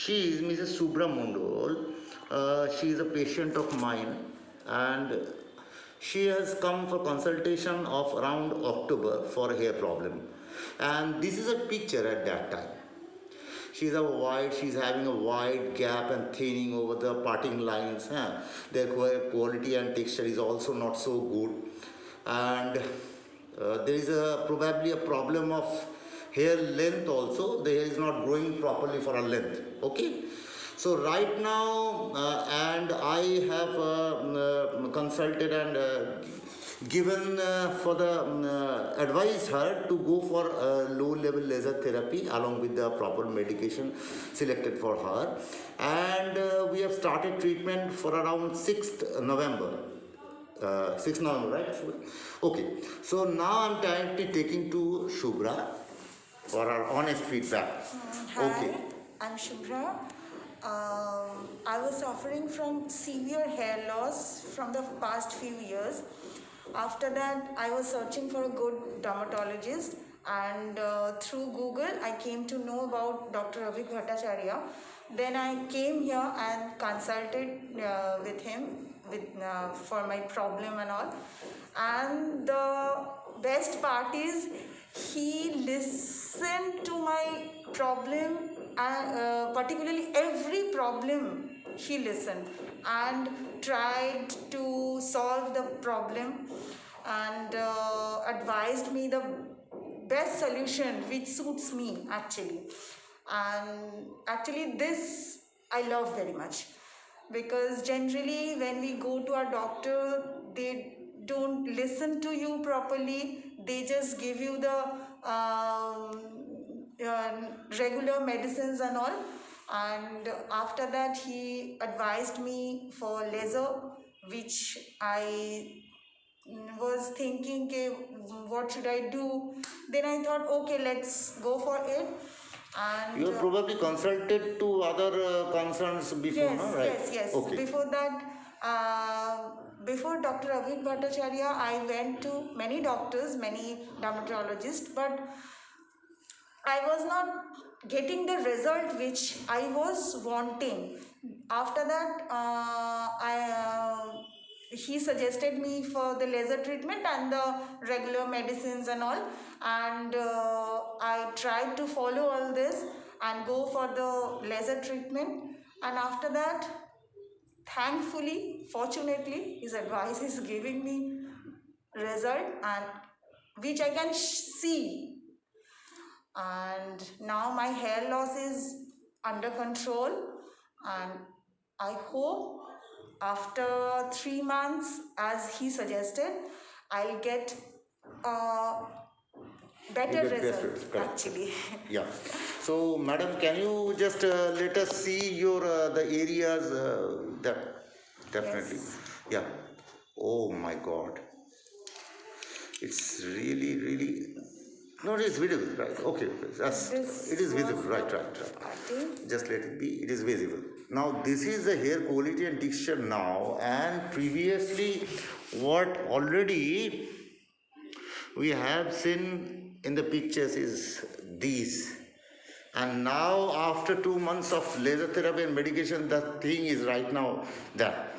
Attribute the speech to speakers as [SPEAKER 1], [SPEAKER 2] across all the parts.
[SPEAKER 1] she is Mrs. Subra Mondol. She is a patient of mine, and she has come for consultation of around October for hair problem. And this is a picture at that time. She's having a wide gap and thinning over the parting lines. Their quality and texture is also not so good. And there is probably a problem of hair length also. The hair is not growing properly for a length. Okay. So right now, and I have consulted and given for the advised her to go for low level laser therapy along with the proper medication selected for her, and we have started treatment for around 6th November. 6th November, right? Okay, so now I'm directly taking to Shubhra for our honest feedback.
[SPEAKER 2] Hi,
[SPEAKER 1] Okay.
[SPEAKER 2] I'm Shubhra. I was suffering from severe hair loss from the past few years. After that, I was searching for a good dermatologist, and through Google, I came to know about Dr. Avik Bhattacharya. Then I came here and consulted with him for my problem and all. And the best part is he listened to my problem, particularly every problem he listened and tried to solve the problem, and advised me the best solution which suits me actually. And actually this I love very much, because generally when we go to our doctor, they don't listen to you properly. They just give you the regular medicines and all. And after that, he advised me for laser, which I was thinking, okay, what should I do? Then I thought, okay, let's go for it. And
[SPEAKER 1] You have probably consulted to other concerns before,
[SPEAKER 2] yes,
[SPEAKER 1] no? Right?
[SPEAKER 2] yes.
[SPEAKER 1] Okay.
[SPEAKER 2] Before that, before Dr. Avik Bhattacharya, I went to many doctors, many dermatologists, but I was not getting the result which I was wanting. After that, he suggested me for the laser treatment and the regular medicines and all, and I tried to follow all this and go for the laser treatment. And after that, thankfully, fortunately, his advice is giving me result, and which I can see. And now my hair loss is under control, and I hope after 3 months, as he suggested, I'll get a better
[SPEAKER 1] You get best
[SPEAKER 2] result
[SPEAKER 1] results, correct.
[SPEAKER 2] actually.
[SPEAKER 1] Yeah. So, madam, can you just let us see your the areas that definitely.
[SPEAKER 2] Yes.
[SPEAKER 1] Yeah. Oh my God. It's really. No, it is visible, right? Okay. That's
[SPEAKER 2] This
[SPEAKER 1] it is
[SPEAKER 2] was
[SPEAKER 1] visible,
[SPEAKER 2] the
[SPEAKER 1] right.
[SPEAKER 2] parting.
[SPEAKER 1] Just let it be. It is visible. Now, this is the hair quality and texture now, and previously, what already we have seen in the pictures is these. And now, after 2 months of laser therapy and medication, the thing is right now that.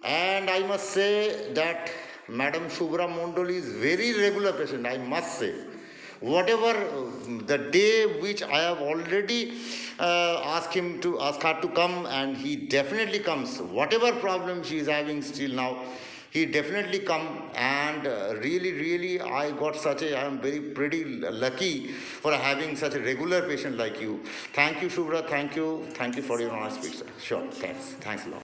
[SPEAKER 1] And I must say that Madam Shubhra Mondol is very regular patient, I must say. Whatever the day which I have already asked her to come, and he definitely comes. Whatever problem she is having still now, he definitely come. And really I am very pretty lucky for having such a regular patient like you. Thank you, Shubhra. Thank you for your honest speech. Sure. Thanks a lot.